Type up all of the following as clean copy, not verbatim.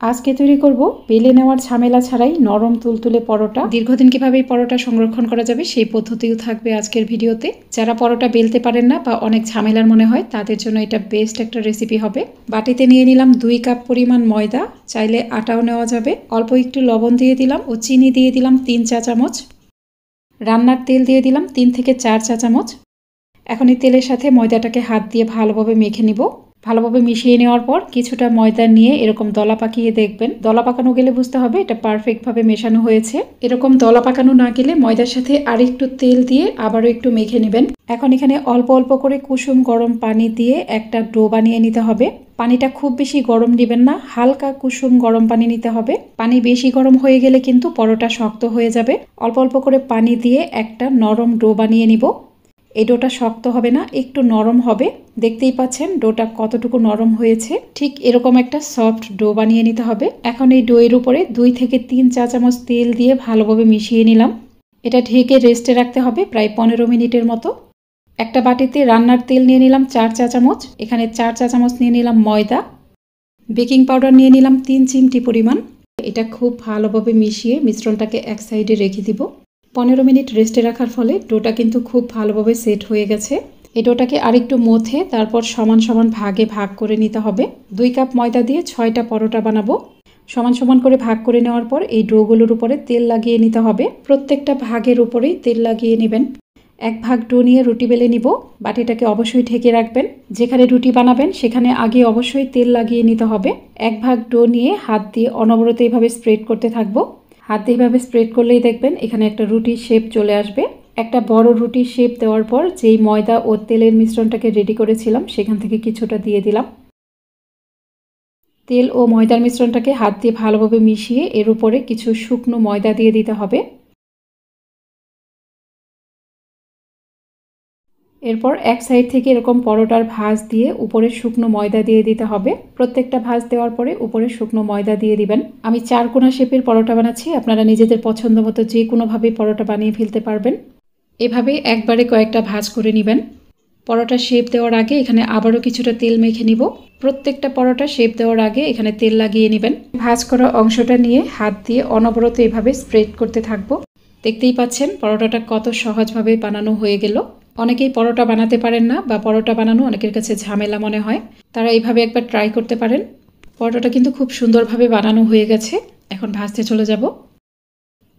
আজকে তৈরি করব বেলে নেওয়ার ঝামেলা ছাড়াই নরম তুলতুলে পরোটা। দীর্ঘদিন কিভাবে এই পরোটা সংরক্ষণ করা যাবে সেই পদ্ধতিও থাকবে আজকের ভিডিওতে। যারা পরোটা বেলতে পারেন না বা অনেক ঝামেলার মনে হয় তাদের জন্য এটা বেস্ট একটা রেসিপি হবে। বাটিতে নিয়ে নিলাম 2 কাপ পরিমাণ ময়দা, চাইলে আটাও নেওয়া যাবে। অল্প একটু লবণ দিয়ে দিলাম ও চিনি দিয়ে দিলাম 3 চা চামচ। রান্নার তেল দিয়ে দিলাম 3 থেকে 4 চা চামচ। এখন এই তেলের সাথে ময়দাটাকে হাত দিয়ে ভালোভাবে মেখে নিব। ভালোভাবে মিশিয়ে নেওয়ার পর কিছুটা ময়দা নিয়ে এরকম দলা পাকিয়ে দেখবেন। দলা পাকানো গেলে বুঝতে হবে এটা পারফেক্টভাবে মেশানো হয়েছে। এরকম দলা পাকানো না গেলে ময়দার সাথে আরেকটু তেল দিয়ে আবারও একটু মেখে নেবেন। এখন এখানে অল্প অল্প করে কুসুম গরম পানি দিয়ে একটা ডো বানিয়ে নিতে হবে। পানিটা খুব বেশি গরম নেবেন না, হালকা কুসুম গরম পানি নিতে হবে। পানি বেশি গরম হয়ে গেলে কিন্তু পরোটা শক্ত হয়ে যাবে। অল্প অল্প করে পানি দিয়ে একটা নরম ডো বানিয়ে নিব। এই ডোটা শক্ত হবে না, একটু নরম হবে। দেখতেই পাচ্ছেন ডোটা কতটুকু নরম হয়েছে। ঠিক এরকম একটা সফট ডো বানিয়ে নিতে হবে। এখন এই ডোয়ের উপরে 2 থেকে 3 চা চামচ তেল দিয়ে ভালোভাবে মিশিয়ে নিলাম। এটা ঢেকে রেস্টে রাখতে হবে প্রায় 15 মিনিটের মতো। একটা বাটিতে রান্নার তেল নিয়ে নিলাম 4 চা চামচ। এখানে 4 চা চামচ নিয়ে নিলাম ময়দা। বেকিং পাউডার নিয়ে নিলাম 3 চিমটি পরিমাণ। এটা খুব ভালোভাবে মিশিয়ে মিশ্রণটাকে এক সাইডে রেখে দিব। 15 মিনিট রেস্টে রাখার ফলে ডোটা কিন্তু খুব ভালোভাবে সেট হয়ে গেছে। এই ডোটাকে আরেকটু মথে তারপর সমান সমান ভাগে ভাগ করে নিতে হবে। 2 কাপ ময়দা দিয়ে 6টা পরোটা বানাবো। সমান সমান করে ভাগ করে নেওয়ার পর এই ডোগুলোর উপরে তেল লাগিয়ে নিতে হবে। প্রত্যেকটা ভাগের উপরেই তেল লাগিয়ে নেবেন। এক ভাগ ডো নিয়ে রুটি বেলে নিব। বাটিটাকে অবশ্যই ঢেকে রাখবেন। যেখানে রুটি বানাবেন সেখানে আগে অবশ্যই তেল লাগিয়ে নিতে হবে। এক ভাগ ডো নিয়ে হাত দিয়ে অনবরত এইভাবে স্প্রেড করতে থাকবো। হাত দিয়ে এভাবে স্প্রেড করলেই দেখবেন এখানে একটা রুটির শেপ চলে আসবে। একটা বড় রুটির শেপ দেওয়ার পর যেই ময়দা ও তেলের মিশ্রণটাকে রেডি করেছিলাম সেখান থেকে কিছুটা দিয়ে দিলাম। তেল ও ময়দার মিশ্রণটাকে হাত দিয়ে ভালোভাবে মিশিয়ে এর উপরে কিছু শুকনো ময়দা দিয়ে দিতে হবে। এরপর এক সাইড থেকে এরকম পরোটার ভাঁজ দিয়ে উপরে শুকনো ময়দা দিয়ে দিতে হবে। প্রত্যেকটা ভাঁজ দেওয়ার পরে উপরে শুকনো ময়দা দিয়ে দিবেন। আমি 4 কোণা শেপের পরোটা বানাচ্ছি, আপনারা নিজেদের পছন্দ মতো যে কোনোভাবে পরোটা বানিয়ে ফেলতে পারবেন। এভাবে একবারে কয়েকটা ভাঁজ করে নেবেন। পরোটা শেপ দেওয়ার আগে এখানে আবারও কিছুটা তেল মেখে নিব। প্রত্যেকটা পরোটা শেপ দেওয়ার আগে এখানে তেল লাগিয়ে নেবেন। ভাঁজ করা অংশটা নিয়ে হাত দিয়ে অনবরত এভাবে স্প্রেড করতে থাকবো। দেখতেই পাচ্ছেন পরোটাটা কত সহজভাবে বানানো হয়ে গেল। অনেকেই পরোটা বানাতে পারেন না বা পরোটা বানানো অনেকের কাছে ঝামেলা মনে হয়, তারা এইভাবে একবার ট্রাই করতে পারেন। পরোটাটা কিন্তু খুব সুন্দরভাবে বানানো হয়ে গেছে। এখন ভাজতে চলে যাব।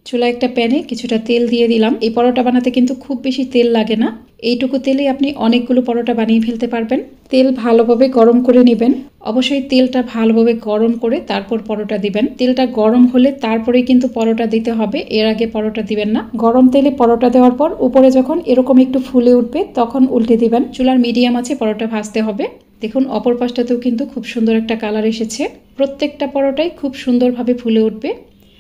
চুলায় একটা প্যানে কিছুটা তেল দিয়ে দিলাম। এই পরোটা বানাতে কিন্তু খুব বেশি তেল লাগে না। এইটুকু তেলেই আপনি অনেকগুলো পরোটা বানিয়ে ফেলতে পারবেন। তেল ভালোভাবে গরম করে নেবেন। অবশ্যই তেলটা ভালোভাবে গরম করে তারপর পরোটা দিবেন। তেলটা গরম হলে তারপরেই কিন্তু পরোটা দিতে হবে, এর আগে পরোটা দিবেন না। গরম তেলে পরোটা দেওয়ার পর উপরে যখন এরকম একটু ফুলে উঠবে তখন উল্টে দিবেন। চুলার মিডিয়াম আছে পরোটা ভাজতে হবে। দেখুন অপর পাশটাতেও কিন্তু খুব সুন্দর একটা কালার এসেছে। প্রত্যেকটা পরোটাই খুব সুন্দরভাবে ফুলে উঠবে।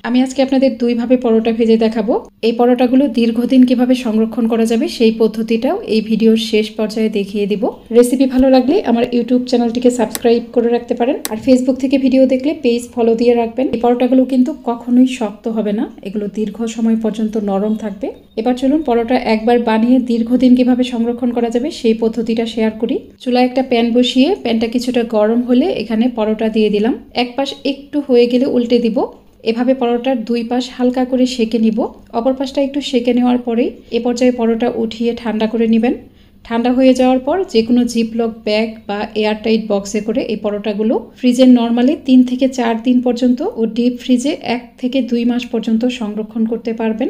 আমি আজকে আপনাদের 2 ভাবে পরোটা ভেজে দেখাবো। এই পরোটাগুলো দীর্ঘদিন কিভাবে সংরক্ষণ করা যাবে সেই পদ্ধতিটাও এই ভিডিওর শেষ পর্যায়ে দেখিয়ে দিব। রেসিপি ভালো লাগলে আমার ইউটিউব চ্যানেলটিকে সাবস্ক্রাইব করে রাখতে পারেন, আর ফেসবুক থেকে ভিডিও দেখলে পেজ ফলো দিয়ে রাখবেন। এই পরোটাগুলো কিন্তু কখনোই শক্ত হবে না, এগুলো দীর্ঘ সময় পর্যন্ত নরম থাকবে। এবার চলুন পরোটা একবার বানিয়ে দীর্ঘদিন কিভাবে সংরক্ষণ করা যাবে সেই পদ্ধতিটা শেয়ার করি। চুলায় একটা প্যান বসিয়ে প্যানটা কিছুটা গরম হলে এখানে পরোটা দিয়ে দিলাম। এক পাশ একটু হয়ে গেলে উল্টে দিব। এভাবে পরোটার 2 পাশ হালকা করে সেঁকে নিব। অপর পাশটা একটু সেঁকে নেওয়ার পরেই এ পর্যায়ে পরোটা উঠিয়ে ঠান্ডা করে নেবেন। ঠান্ডা হয়ে যাওয়ার পর যে কোনো জিপলক ব্যাগ বা এয়ারটাইট বক্সে করে এই পরোটাগুলো ফ্রিজে নর্মালি 3 থেকে 4 দিন পর্যন্ত ও ডিপ ফ্রিজে 1 থেকে 2 মাস পর্যন্ত সংরক্ষণ করতে পারবেন।